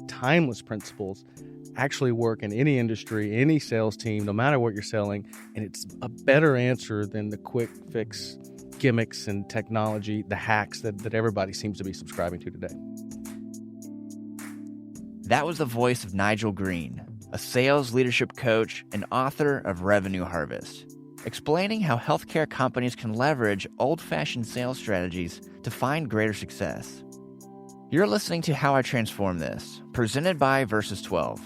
Timeless principles actually work in any industry, any sales team, no matter what you're selling, and it's a better answer than the quick fix gimmicks and technology, the hacks that everybody seems to be subscribing to today. That was the voice of Nigel Green, a sales leadership coach and author of Revenue Harvest, explaining how healthcare companies can leverage old-fashioned sales strategies to find greater success. You're listening to How I Transform This, presented by Versus 12.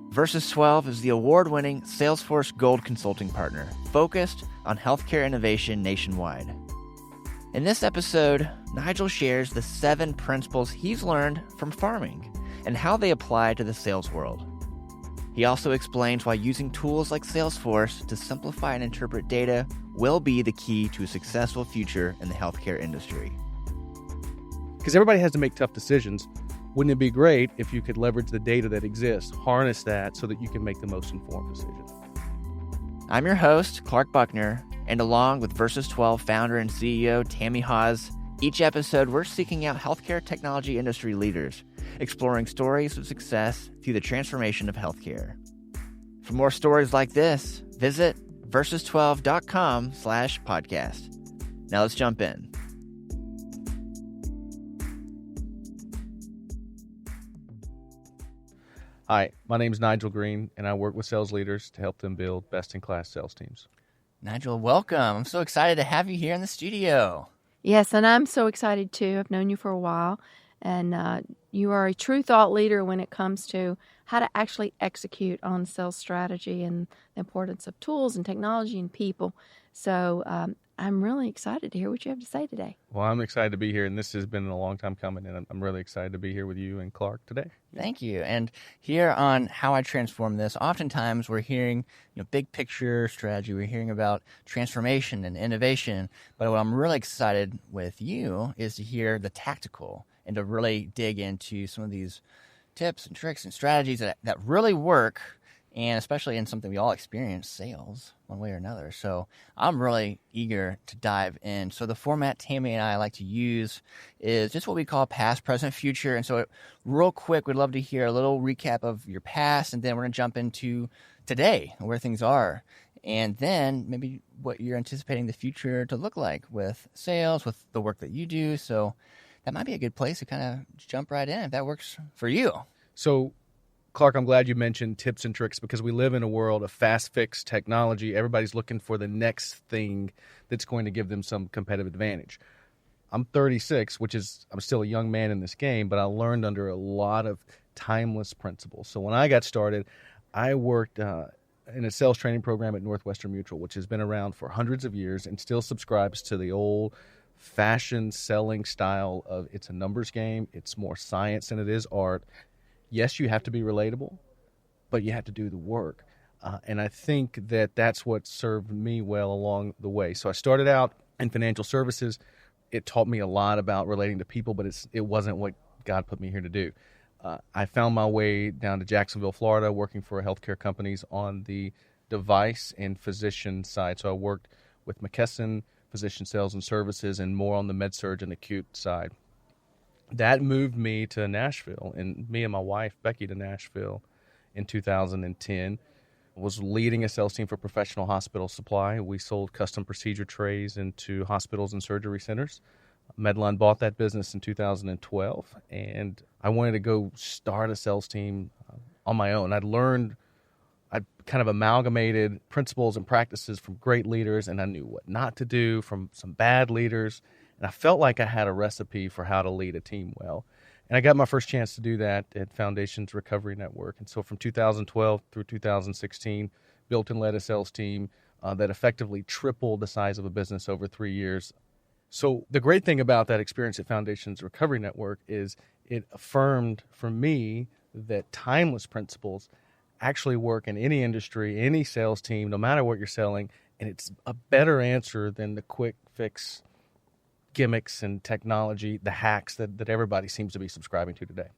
Versus 12 is the award-winning Salesforce Gold consulting partner focused on healthcare innovation nationwide. In this episode, Nigel shares the 7 principles he's learned from farming and how they apply to the sales world. He also explains why using tools like Salesforce to simplify and interpret data will be the key to a successful future in the healthcare industry. Because everybody has to make tough decisions. Wouldn't it be great if you could leverage the data that exists, harness that so that you can make the most informed decision? I'm your host, Clark Buckner, and along with Versus 12 founder and CEO Tammy Hawes, each episode we're seeking out healthcare technology industry leaders, exploring stories of success through the transformation of healthcare. For more stories like this, visit versus12.com/podcast. Now let's jump in. Hi, my name is Nigel Green, and I work with sales leaders to help them build best-in-class sales teams. Nigel, welcome. I'm so excited to have you here in the studio. Yes, and I'm so excited too. I've known you for a while, and you are a true thought leader when it comes to how to actually execute on sales strategy and the importance of tools and technology and people. So I'm really excited to hear what you have to say today. Well, I'm excited to be here, and this has been a long time coming, and I'm really excited to be here with you and Clark today. Thank you. And here on How I Transform This, oftentimes we're hearing big picture strategy. We're hearing about transformation and innovation. But what I'm really excited with you is to hear the tactical and to really dig into some of these tips and tricks and strategies that really work, and especially in something we all experience, sales, one way or another. So I'm really eager to dive in. So the format Tammy and I like to use is just what we call past, present, future. And so real quick, we'd love to hear a little recap of your past, and then we're going to jump into today and where things are. And then maybe what you're anticipating the future to look like with sales, with the work that you do. So that might be a good place to kind of jump right in if that works for you. So, Clark, I'm glad you mentioned tips and tricks because we live in a world of fast fix technology. Everybody's looking for the next thing that's going to give them some competitive advantage. I'm 36, I'm still a young man in this game, but I learned under a lot of timeless principles. So when I got started, I worked in a sales training program at Northwestern Mutual, which has been around for hundreds of years and still subscribes to the old-fashioned selling style of it's a numbers game, it's more science than it is art. Yes, you have to be relatable, but you have to do the work. And I think that's what served me well along the way. So I started out in financial services. It taught me a lot about relating to people, but it wasn't what God put me here to do. I found my way down to Jacksonville, Florida, working for healthcare companies on the device and physician side. So I worked with McKesson, physician sales and services, and more on the med-surg and acute side. That moved me to Nashville, and me and my wife, Becky, to Nashville in 2010. Was leading a sales team for Professional Hospital Supply. We sold custom procedure trays into hospitals and surgery centers. Medline bought that business in 2012, and I wanted to go start a sales team on my own. I'd kind of amalgamated principles and practices from great leaders, and I knew what not to do from some bad leaders. And I felt like I had a recipe for how to lead a team well. And I got my first chance to do that at Foundations Recovery Network. And so from 2012 through 2016, built and led a sales team that effectively tripled the size of a business over 3 years. So the great thing about that experience at Foundations Recovery Network is it affirmed for me that timeless principles actually work in any industry, any sales team, no matter what you're selling. And it's a better answer than the quick fix gimmicks and technology, the hacks that everybody seems to be subscribing to today.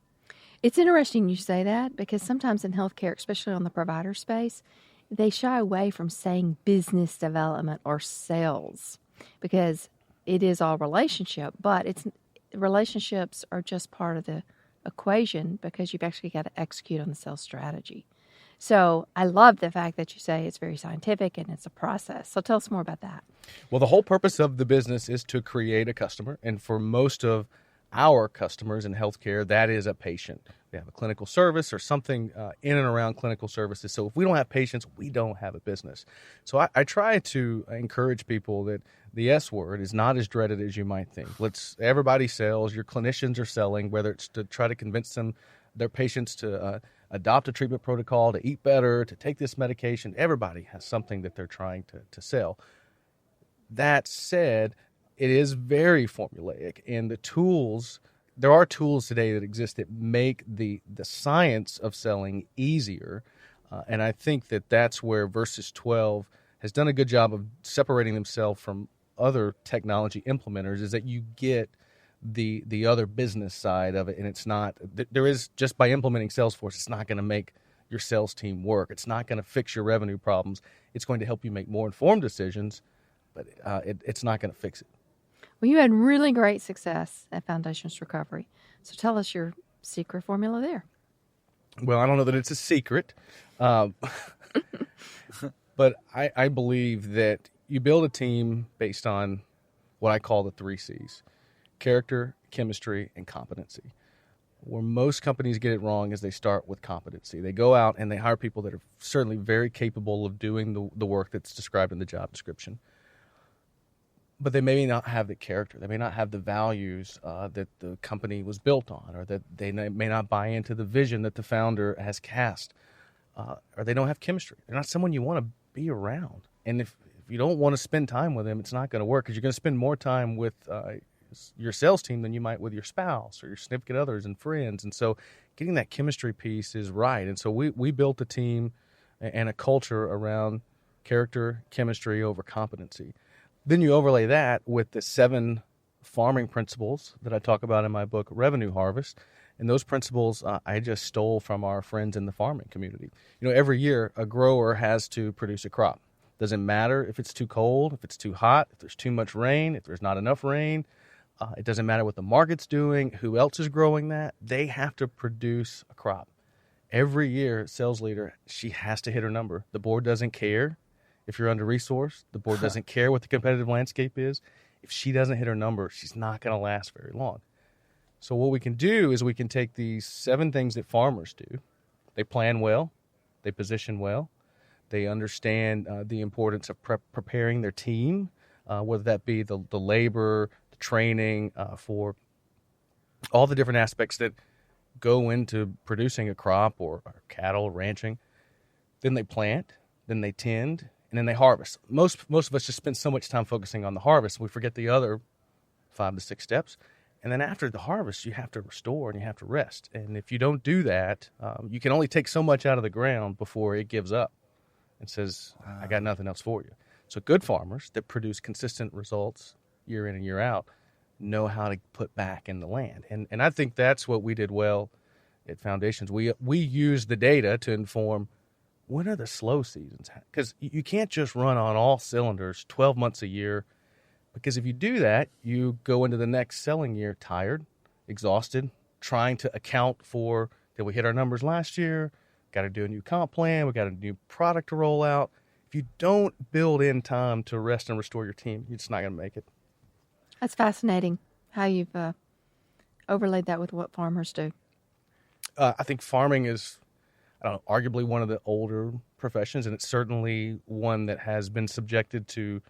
It's interesting you say that because sometimes in healthcare, especially on the provider space, they shy away from saying business development or sales because it is all relationship, but relationships are just part of the equation because you've actually got to execute on the sales strategy. So I love the fact that you say it's very scientific and it's a process. So tell us more about that. Well, the whole purpose of the business is to create a customer. And for most of our customers in healthcare, that is a patient. We have a clinical service or something in and around clinical services. So if we don't have patients, we don't have a business. So I try to encourage people that the S word is not as dreaded as you might think. Everybody sells. Your clinicians are selling, whether it's to try to convince their patients to adopt a treatment protocol, to eat better, to take this medication. Everybody has something that they're trying to sell. That said, it is very formulaic, and there are tools today that exist that make the science of selling easier, and I think that's where Versus 12 has done a good job of separating themselves from other technology implementers, is that you get the other business side of it, and it's not, there is, just by implementing Salesforce, it's not going to make your sales team work. It's not going to fix your revenue problems. It's going to help you make more informed decisions, but it's not going to fix it. Well, you had really great success at Foundations Recovery. So tell us your secret formula there. Well, I don't know that it's a secret, but I believe that you build a team based on what I call the 3 C's: character, chemistry, and competency. Where most companies get it wrong is they start with competency. They go out and they hire people that are certainly very capable of doing the work that's described in the job description. But they may not have the character. They may not have the values that the company was built on, or that they may not buy into the vision that the founder has cast, or they don't have chemistry. They're not someone you want to be around. And if you don't want to spend time with them, it's not going to work, because you're going to spend more time with your sales team than you might with your spouse or your significant others and friends. And so getting that chemistry piece is right. And so we built a team and a culture around character, chemistry over competency. Then you overlay that with the 7 farming principles that I talk about in my book, Revenue Harvest. And those principles I just stole from our friends in the farming community. Every year a grower has to produce a crop. Doesn't matter if it's too cold, if it's too hot, if there's too much rain, if there's not enough rain. It doesn't matter what the market's doing, who else is growing that. They have to produce a crop. Every year, sales leader, she has to hit her number. The board doesn't care if you're under-resourced. The board doesn't care what the competitive landscape is. If she doesn't hit her number, she's not going to last very long. So what we can do is we can take these 7 things that farmers do. They plan well. They position well. They understand the importance of preparing their team, whether that be the labor, the training, for all the different aspects that go into producing a crop or cattle, ranching. Then they plant, then they tend, and then they harvest. Most of us just spend so much time focusing on the harvest, we forget the other 5 to 6 steps. And then after the harvest, you have to restore and you have to rest. And if you don't do that, you can only take so much out of the ground before it gives up and says, I got nothing else for you. So good farmers that produce consistent results year in and year out know how to put back in the land. And I think that's what we did well at Foundations. We use the data to inform when are the slow seasons, because you can't just run on all cylinders 12 months a year, because if you do that, you go into the next selling year tired, exhausted, trying to account for, did we hit our numbers last year? Got to do a new comp plan. We got a new product to roll out. If you don't build in time to rest and restore your team, you're just not going to make it. That's fascinating how you've overlaid that with what farmers do. I think farming is, arguably one of the older professions, and it's certainly one that has been subjected to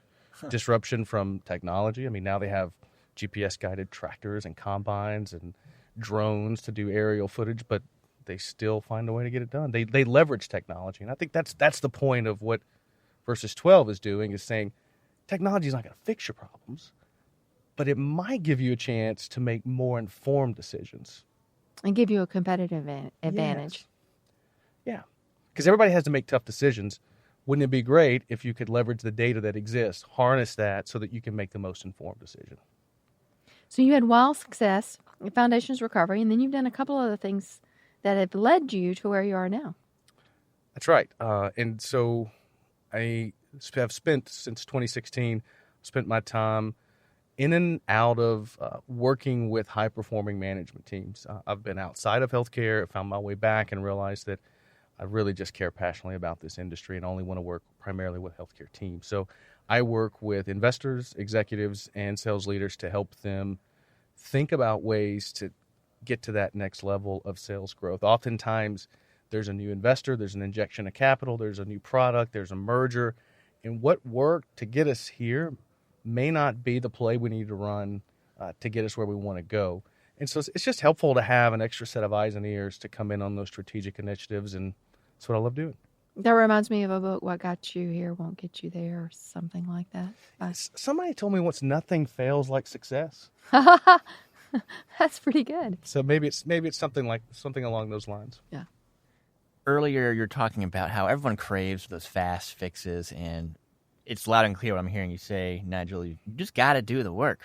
disruption from technology. I mean, now they have GPS-guided tractors and combines and drones to do aerial footage, but they still find a way to get it done. They leverage technology, and I think that's the point of what Versus 12 is doing, is saying technology is not going to fix your problems, but it might give you a chance to make more informed decisions. And give you a competitive advantage. Yes. Yeah, because everybody has to make tough decisions. Wouldn't it be great if you could leverage the data that exists, harness that so that you can make the most informed decision? So you had wild success at Foundations Recovery, and then you've done a couple other things that have led you to where you are now. That's right. And so I have spent, since 2016, my time in and out of working with high-performing management teams. I've been outside of healthcare, found my way back, and realized that I really just care passionately about this industry and only want to work primarily with healthcare teams. So I work with investors, executives, and sales leaders to help them think about ways to get to that next level of sales growth. Oftentimes, there's a new investor, there's an injection of capital, there's a new product, there's a merger, and what worked to get us here may not be the play we need to run to get us where we want to go. And so it's just helpful to have an extra set of eyes and ears to come in on those strategic initiatives, and that's what I love doing. That reminds me of a book, What Got You Here Won't Get You There, or something like that. Somebody told me once, nothing fails like success. That's pretty good. So maybe it's something along those lines. Yeah. Earlier, you're talking about how everyone craves those fast fixes, and it's loud and clear what I'm hearing you say, Nigel. You just got to do the work.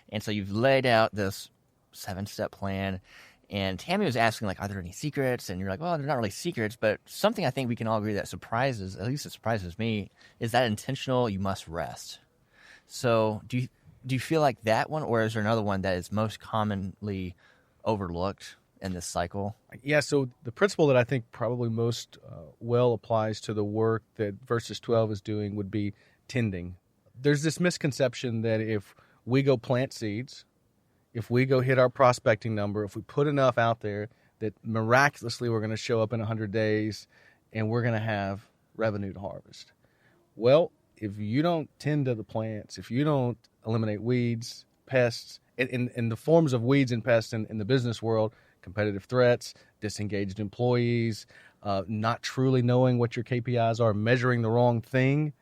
And so you've laid out this 7-step plan. And Tammy was asking, like, are there any secrets? And you're like, well, they're not really secrets, but something I think we can all agree that surprises, at least it surprises me, is that intentional, you must rest. So do you feel like that one, or is there another one that is most commonly overlooked in this cycle? Yeah, so the principle that I think probably most well applies to the work that Versus 12 is doing would be tending. There's this misconception that if we go plant seeds, if we go hit our prospecting number, if we put enough out there, that miraculously we're going to show up in 100 days and we're going to have revenue to harvest. Well, if you don't tend to the plants, if you don't eliminate weeds, pests, in the forms of weeds and pests in the business world, competitive threats, disengaged employees, not truly knowing what your KPIs are, measuring the wrong thing,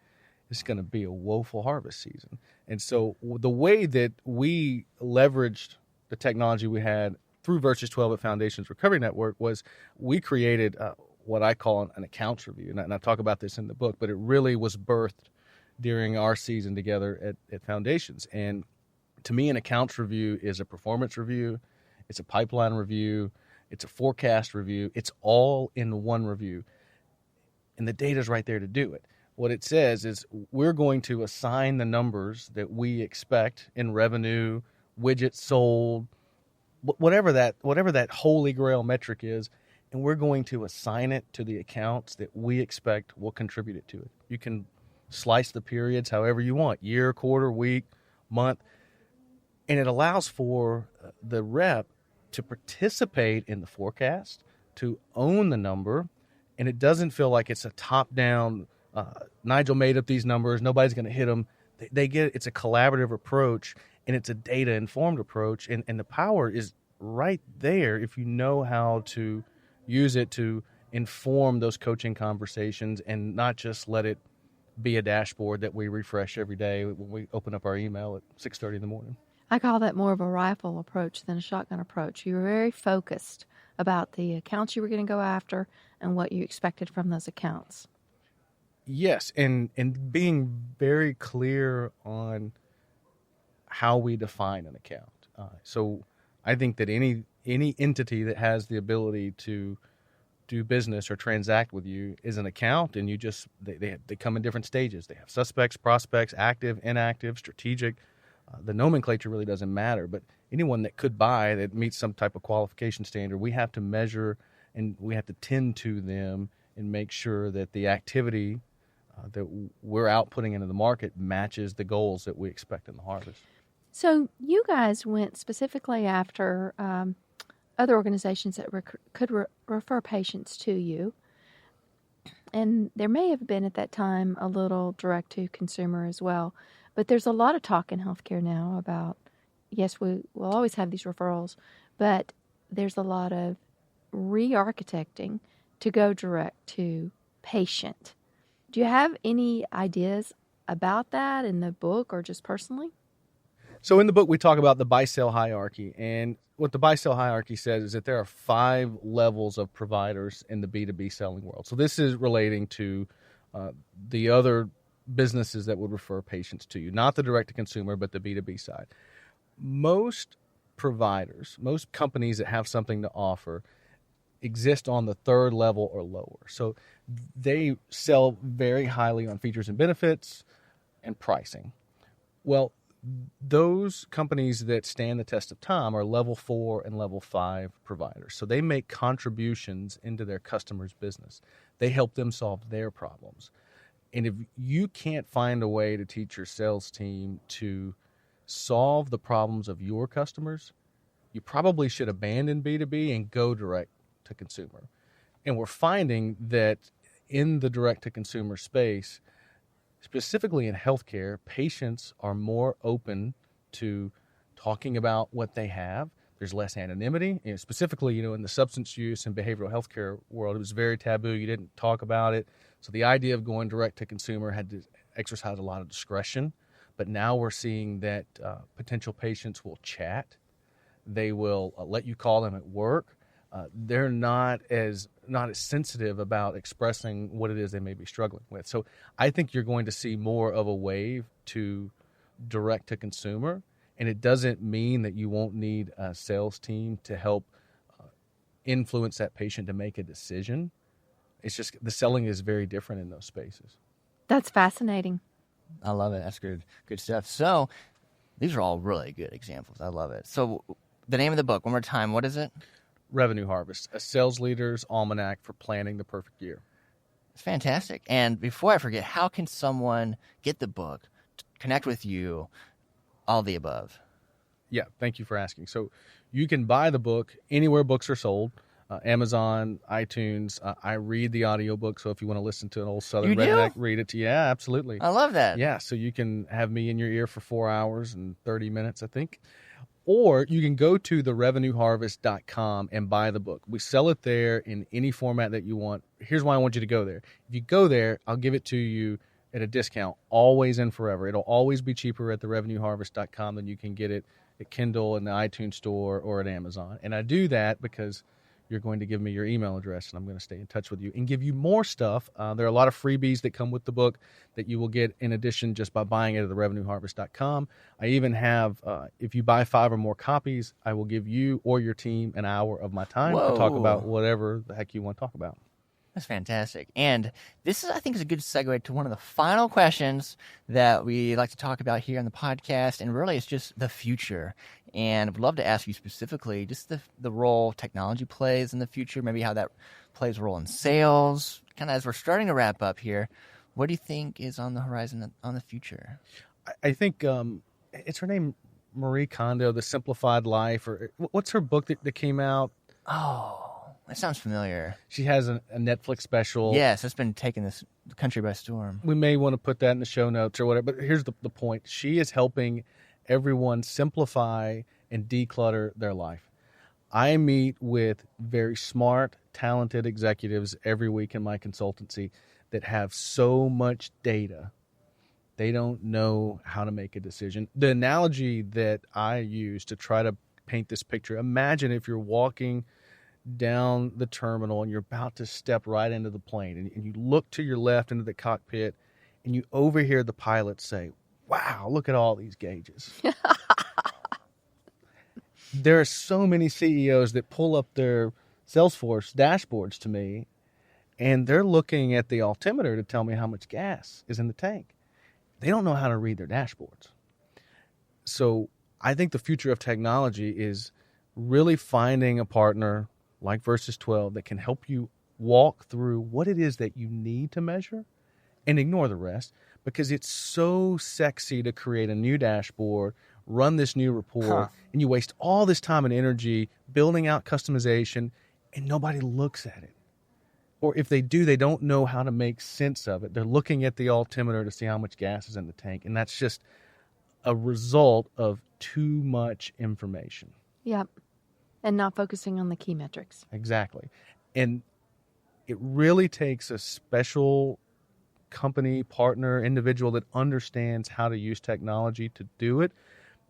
it's going to be a woeful harvest season. And so the way that we leveraged the technology we had through Versus 12 at Foundations Recovery Network was we created what I call an accounts review. And I talk about this in the book, but it really was birthed during our season together at Foundations. And to me, an accounts review is a performance review. It's a pipeline review. It's a forecast review. It's all in one review. And the data's right there to do it. What it says is we're going to assign the numbers that we expect in revenue, widgets sold, whatever that holy grail metric is, and we're going to assign it to the accounts that we expect will contribute it to it. You can slice the periods however you want, year, quarter, week, month, and it allows for the rep to participate in the forecast, to own the number, and it doesn't feel like it's a top-down, Nigel made up these numbers, nobody's going to hit them. It's a collaborative approach, and it's a data-informed approach, and the power is right there if you know how to use it to inform those coaching conversations and not just let it be a dashboard that we refresh every day when we open up our email at 6:30 in the morning. I call that more of a rifle approach than a shotgun approach. You were very focused about the accounts you were going to go after and what you expected from those accounts. Yes, and being very clear on how we define an account. So I think that any entity that has the ability to do business or transact with you is an account, and they come in different stages. They have suspects, prospects, active, inactive, strategic. The nomenclature really doesn't matter, but anyone that could buy that meets some type of qualification standard, we have to measure and we have to tend to them and make sure that the activity that we're outputting into the market matches the goals that we expect in the harvest. So you guys went specifically after other organizations that could refer patients to you. And there may have been at that time a little direct-to-consumer as well. But there's a lot of talk in healthcare now about, yes, we will always have these referrals, but there's a lot of re-architecting to go direct to patient. Do you have any ideas about that in the book or just personally? So in the book, we talk about the buy-sell hierarchy. And what the buy-sell hierarchy says is that there are 5 levels of providers in the B2B selling world. So this is relating to the other businesses that would refer patients to you, not the direct-to-consumer, but the B2B side. Most providers, most companies that have something to offer exist on the 3rd level or lower. So they sell very highly on features and benefits and pricing. Well, Those companies that stand the test of time are level 4 and level 5 providers. So they make contributions into their customers' business. They help them solve their problems. And if you can't find a way to teach your sales team to solve the problems of your customers, you probably should abandon B2B and go direct to consumer. And we're finding that in the direct to consumer space, specifically in healthcare, patients are more open to talking about what they have. There's less anonymity. Specifically, in the substance use and behavioral healthcare world, it was very taboo. You didn't talk about it. So the idea of going direct to consumer had to exercise a lot of discretion. But now we're seeing that potential patients will chat. They will let you call them at work. They're not as sensitive about expressing what it is they may be struggling with. So I think you're going to see more of a wave to direct to consumer, and it doesn't mean that you won't need a sales team to help influence that patient to make a decision. It's just the selling is very different in those spaces. That's fascinating. I love it. That's good stuff. So these are all really good examples. I love it. So the name of the book, one more time, what is it? Revenue Harvest, a sales leader's almanac for planning the perfect year. It's fantastic. And before I forget, how can someone get the book, connect with you, all the above? Yeah, thank you for asking. So you can buy the book anywhere books are sold, Amazon, iTunes. I read the audiobook, so if you want to listen to an old Southern redneck, read it to you. Yeah, absolutely. I love that. Yeah, so you can have me in your ear for 4 hours and 30 minutes, I think. Or you can go to therevenueharvest.com and buy the book. We sell it there in any format that you want. Here's why I want you to go there. If you go there, I'll give it to you at a discount, always and forever. It'll always be cheaper at therevenueharvest.com than you can get it at Kindle in the iTunes store or at Amazon. And I do that because you're going to give me your email address, and I'm going to stay in touch with you and give you more stuff. There are a lot of freebies that come with the book that you will get in addition just by buying it at therevenueharvest.com. I even have, if you buy 5 or more copies, I will give you or your team an hour of my time to talk about whatever the heck you want to talk about. That's fantastic. And this is, I think, is a good segue to one of the final questions that we like to talk about here on the podcast. And really, it's just the future. And I'd love to ask you specifically just the role technology plays in the future, maybe how that plays a role in sales. Kind of as we're starting to wrap up here, what do you think is on the horizon on the future? I think it's her name, Marie Kondo, The Simplified Life. Or what's her book that came out? Oh, that sounds familiar. She has a Netflix special. Yes, it's been taking this country by storm. We may want to put that in the show notes or whatever. But here's the point. She is helping everyone simplify and declutter their life. I meet with very smart, talented executives every week in my consultancy that have so much data, they don't know how to make a decision. The analogy that I use to try to paint this picture, imagine if you're walking down the terminal and you're about to step right into the plane and you look to your left into the cockpit and you overhear the pilot say, "Wow, look at all these gauges." There are so many CEOs that pull up their Salesforce dashboards to me and they're looking at the altimeter to tell me how much gas is in the tank. They don't know how to read their dashboards. So I think the future of technology is really finding a partner like Versus 12 that can help you walk through what it is that you need to measure and ignore the rest, because it's so sexy to create a new dashboard, run this new report, and you waste all this time and energy building out customization, and nobody looks at it. Or if they do, they don't know how to make sense of it. They're looking at the altimeter to see how much gas is in the tank, and that's just a result of too much information. Yep. And not focusing on the key metrics. Exactly. And it really takes a special company, partner, individual that understands how to use technology to do it,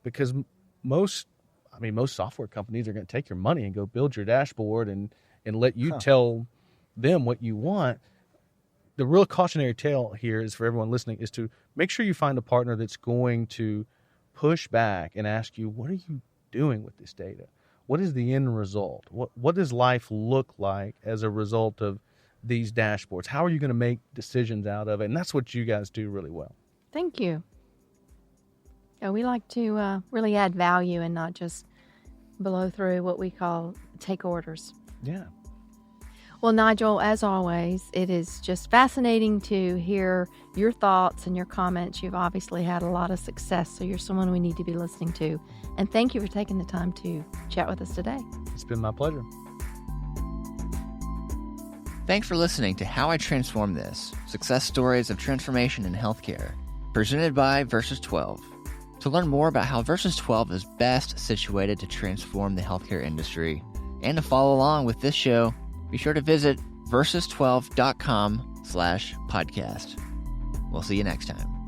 because most software companies are going to take your money and go build your dashboard and let you tell them what you want. The real cautionary tale here is for everyone listening is to make sure you find a partner that's going to push back and ask you, what are you doing with this data? What is the end result? What does life look like as a result of these dashboards? How are you going to make decisions out of it? And that's what you guys do really well. Thank you. Yeah, we like to really add value and not just blow through what we call take orders. Yeah. Well, Nigel, as always, it is just fascinating to hear your thoughts and your comments. You've obviously had a lot of success, so you're someone we need to be listening to. And thank you for taking the time to chat with us today. It's been my pleasure. Thanks for listening to How I Transform This, Success Stories of Transformation in Healthcare, presented by Versus 12. To learn more about how Versus 12 is best situated to transform the healthcare industry and to follow along with this show, be sure to visit versus12.com/podcast. We'll see you next time.